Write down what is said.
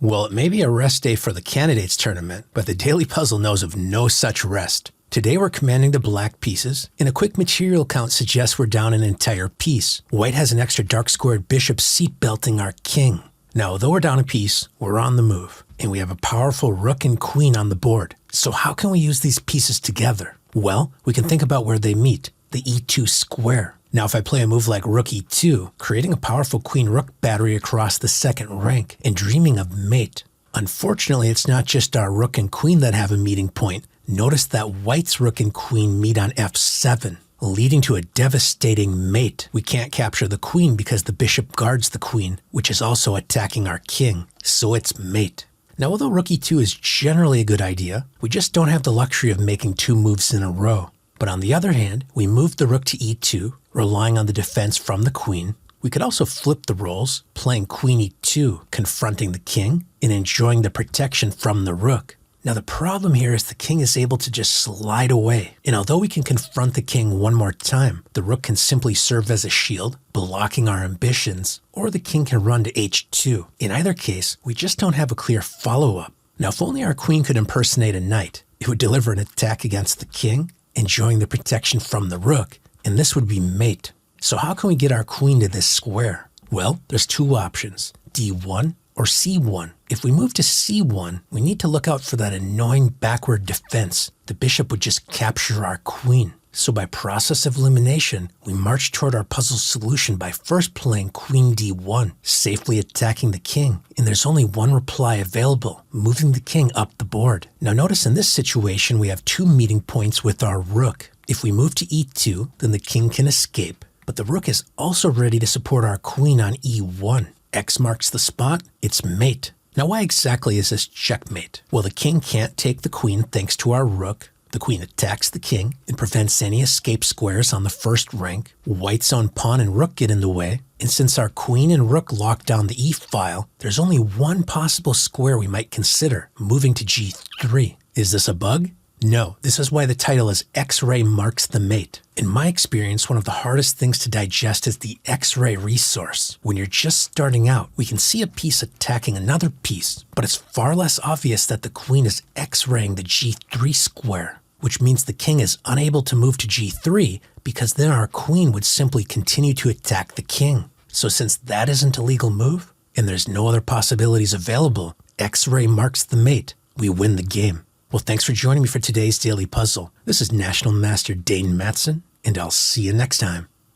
Well, it may be a rest day for the candidates tournament, but the daily puzzle knows of no such rest. Today we're commanding the black pieces, and a quick material count suggests we're down an entire piece. White has an extra dark squared bishop seatbelting our king. Now, although we're down a piece, we're on the move, and we have a powerful rook and queen on the board. So how can we use these pieces together? Well, we can think about where they meet, the e2 square. Now, if I play a move like rook e2, creating a powerful queen-rook battery across the second rank, and dreaming of mate. Unfortunately, it's not just our rook and queen that have a meeting point. Notice that white's rook and queen meet on f7, leading to a devastating mate. We can't capture the queen because the bishop guards the queen, which is also attacking our king, so it's mate. Now, although rook e2 is generally a good idea, we just don't have the luxury of making two moves in a row. But on the other hand, we moved the rook to e2, relying on the defense from the queen. We could also flip the roles, playing queen e2, confronting the king, and enjoying the protection from the rook. Now the problem here is the king is able to just slide away, and although we can confront the king one more time, the rook can simply serve as a shield, blocking our ambitions, or the king can run to h2. In either case, we just don't have a clear follow-up. Now if only our queen could impersonate a knight, it would deliver an attack against the king, enjoying the protection from the rook, and this would be mate. So how can we get our queen to this square? Well, there's two options, d1 or c1. If we move to c1, we need to look out for that annoying backward defense. The bishop would just capture our queen. So by process of elimination, we march toward our puzzle solution by first playing queen d1, safely attacking the king. And there's only one reply available, moving the king up the board. Now notice in this situation, we have two meeting points with our rook. If we move to e2, then the king can escape. But the rook is also ready to support our queen on e1. X marks the spot, it's mate. Now why exactly is this checkmate? Well, the king can't take the queen thanks to our rook. The queen attacks the king and prevents any escape squares on the first rank. White's own pawn and rook get in the way. And since our queen and rook lock down the e-file, there's only one possible square we might consider, moving to g3. Is this a bug? No, this is why the title is X-ray marks the mate. In my experience, one of the hardest things to digest is the X-ray resource. When you're just starting out, we can see a piece attacking another piece, but it's far less obvious that the queen is X-raying the g3 square, which means the king is unable to move to g3 because then our queen would simply continue to attack the king. So since that isn't a legal move, and there's no other possibilities available, X-ray marks the mate. We win the game. Well, thanks for joining me for today's Daily Puzzle. This is National Master Dane Matson, and I'll see you next time.